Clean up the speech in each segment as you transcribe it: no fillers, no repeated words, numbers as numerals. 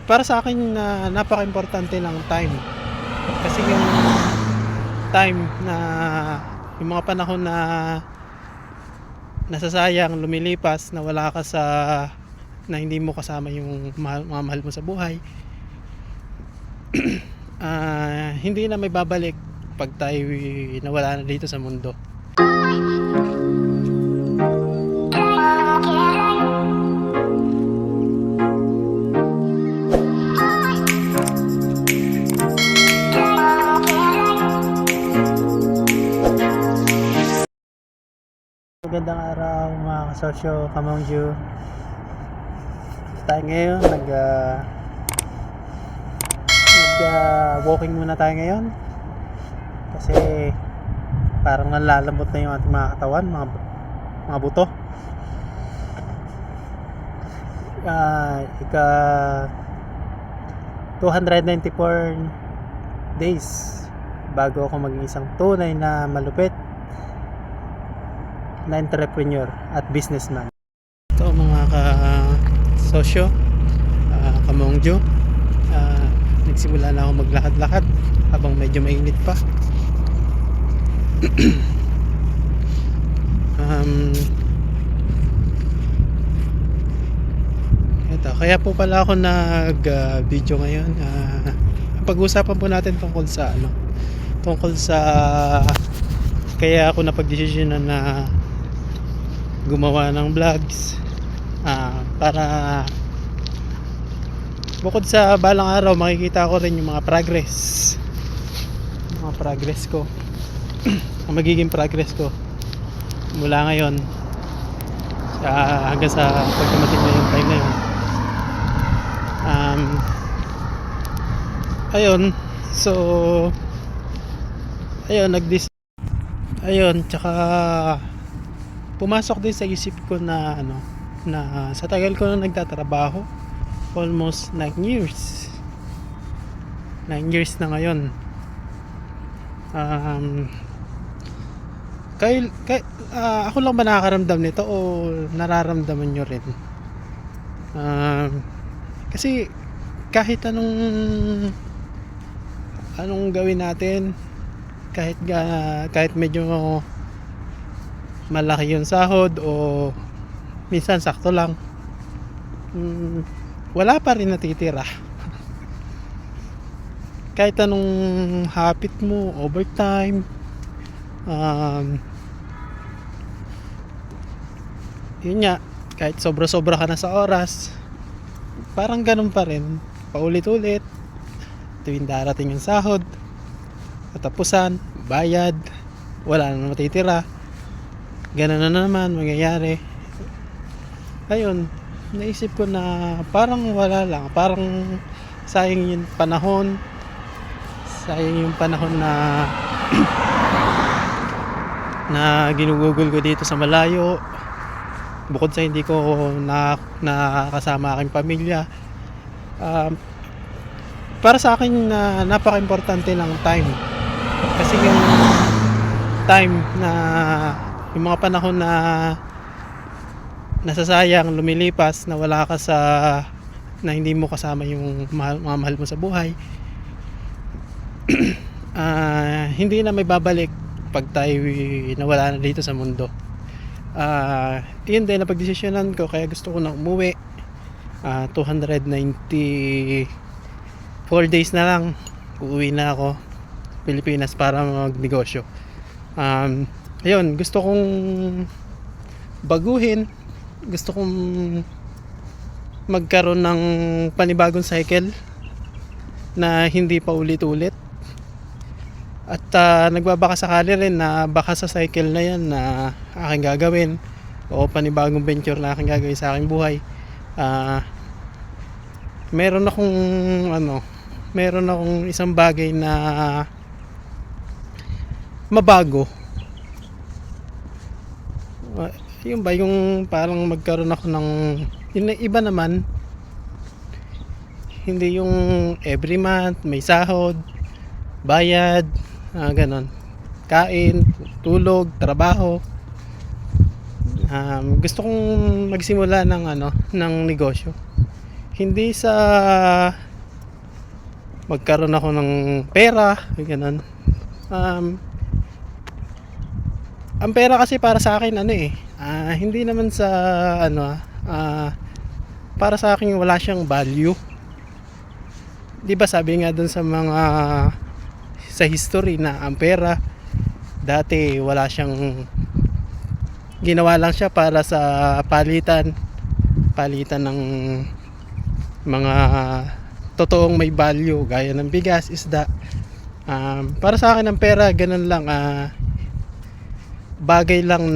para sa akin na napaka-importante ng time. Kasi yung time na yung mga panahon na nasasayang, lumilipas, na wala ka sa na hindi mo kasama yung mga mahal mo sa buhay, hindi na may babalik pag tayo nawala na dito sa mundo. Magandang araw mga kasosyo, Kamangju. Tayo ngayon walking muna tayo ngayon kasi parang nalalambot na yung ating mga katawan, mga buto. Ika 294 days bago ako maging isang tunay na malupit na entrepreneur at businessman. Ito mga ka-sosyo, Kamongjo, nagsimula na ako maglakad-lakad habang medyo mainit pa. Ito, kaya po pala ako nag-video ngayon. Pag-usapan po natin tungkol sa kaya ako napag-desisyonan na gumawa ng vlogs, para bukod sa balang araw makikita ko rin yung mga progress ko ang magiging progress ko mula ngayon hanggang sa pagkamating na yung time na yun. Tsaka pumasok din sa isip ko na na sa tagal ko na nagtatrabaho, almost 9 years na ngayon. Ako lang ba nakakaramdam nito o nararamdaman nyo rin? Kasi kahit anong gawin natin, kahit medyo malaki yung sahod o minsan sakto lang, wala pa rin natitira. Kahit anong hapit mo, overtime, yun nga, kahit sobra-sobra ka na sa oras, parang ganun pa rin, paulit-ulit. Tuwing darating yung sahod, katapusan, bayad, wala na matitira, ganun na naman mangyayari. Ayun, naisip ko na parang wala lang, parang sayang yung panahon na na ginugugol ko dito sa malayo, bukod sa hindi ko nakakasama aking pamilya. Para sa akin na napaka-importante ng time. Kasi yung time na yung mga panahon na nasasayang, lumilipas, na wala ka na hindi mo kasama yung mga mahal mo sa buhay, hindi na may babalik pag tayo nawala na dito sa mundo. Yun din na pagdesisyonan ko, kaya gusto ko na umuwi. 294 days na lang uuwi na ako Pilipinas para magnegosyo. Ayun, gusto kong baguhin, gusto kong magkaroon ng panibagong cycle na hindi pa ulit-ulit. At nagbabaka sakali rin na baka sa cycle na yan na aking gagawin o panibagong venture na aking gagawin sa aking buhay, meron akong isang bagay na mabago. Yun ba yung parang magkaroon ako ng iba naman, hindi yung every month may sahod, bayad, ganon, kain, tulog, trabaho. Gusto kong magsimula ng negosyo. hindi sa magkaroon ako ng pera, ganun. Um, ang pera kasi para sa akin hindi naman sa para sa akin wala siyang value. 'Di ba sabi nga dun sa mga sa history na ang pera dati wala siyang ginawa lang siya para sa palitan ng mga totoong may value gaya ng bigas, isda. Para sa akin ang pera ganun lang, bagay lang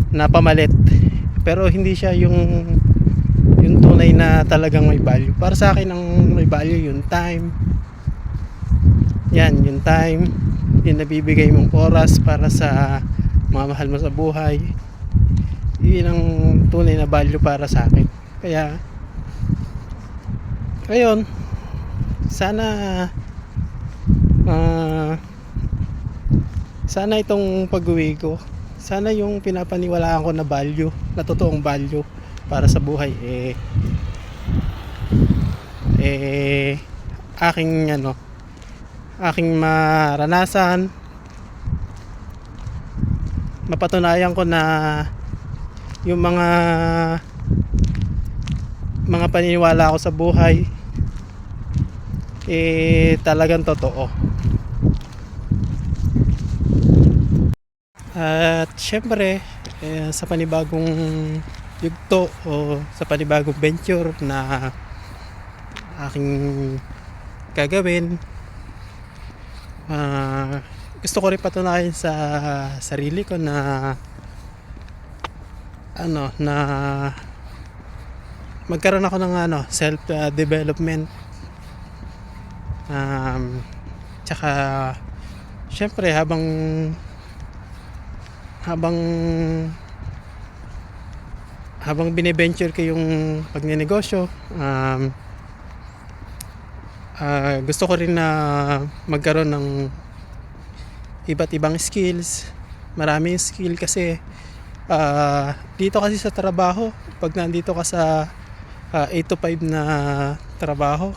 na pamalit, pero hindi siya yung tunay na talagang may value. Para sa akin ang may value yung time. Yan, yung time, yung nabibigay mong oras para sa mga mahal mo sa buhay. Yun ang tunay na value para sa akin. Kaya ayun, sana sana itong pag-uwi ko, sana yung pinapaniwalaan ko na value, na totoong value para sa buhay aking maranasan, mapatunayan ko na yung mga paniniwala ko sa buhay talagang totoo. At syempre sa panibagong yugto o sa panibagong venture na aking gagawin, gusto ko rin patunayan sa sarili ko na na magkaroon ako ng self development, tsaka syempre habang bine-venture ko yung pagnenegosyo, gusto ko rin na magkaroon ng iba't ibang skills. Maraming skill kasi dito kasi sa trabaho, pag nandito ka sa 8 to 5 na trabaho,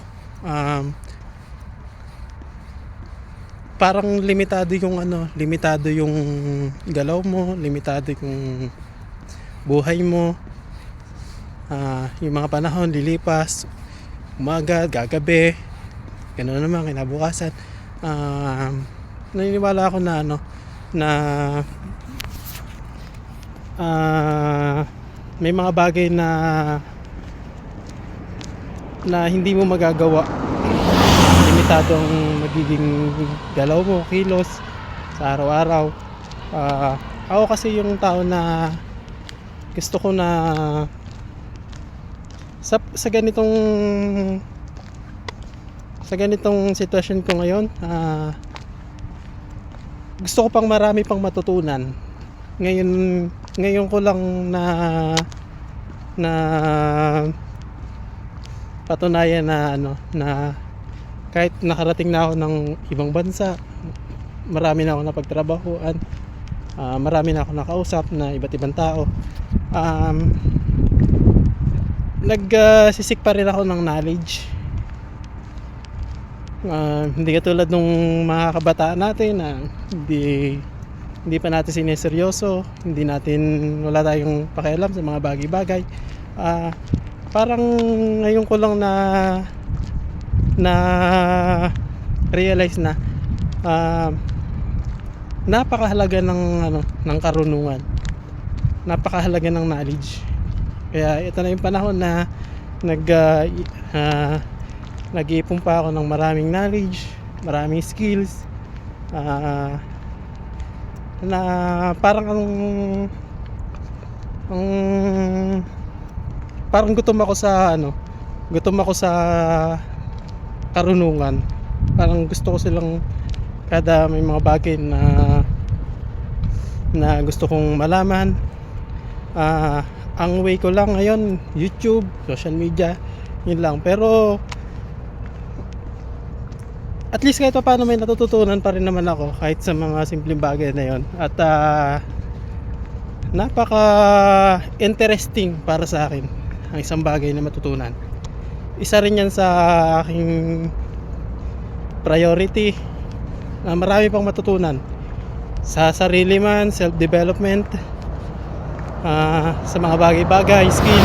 parang limitado yung galaw mo, limitado yung buhay mo. Yung mga panahon lilipas, umaga, gagabi, ganoon naman kinabukasan. Naniniwala ako na may mga bagay na hindi mo magagawa. Limitado ang magiging galaw mo, kilos sa araw-araw. Ako kasi yung tao na gusto ko na sa ganitong sitwasyon ko ngayon, gusto ko pang marami pang matutunan. Ngayon ko lang na patunayan na kahit nakarating na ako ng ibang bansa, marami na ako napagtrabahuan, marami na ako nakausap na iba't ibang tao, nagsisik pa rin ako ng knowledge. Hindi katulad nung mga kabataan natin na hindi pa natin sineseryoso, wala tayong pakialam sa mga bagay-bagay. Parang ngayon ko lang na realize na napakahalaga ng karunungan, napakahalaga ng knowledge. Kaya ito na yung panahon na nag-iipon pa ako ng maraming knowledge, maraming skills, na parang parang gutom ako sa karunungan. Parang gusto ko silang kada may mga bagay na gusto kong malaman. Ang way ko lang ngayon YouTube, social media, yun lang. Pero at least kahit paano may natututunan pa rin naman ako kahit sa mga simpleng bagay na yun. At napaka interesting para sa akin. ang isang bagay na matutunan. Isa rin yan sa aking priority na marami pang matutunan sa sarili man, self-development, sa mga bagay-bagay, skill.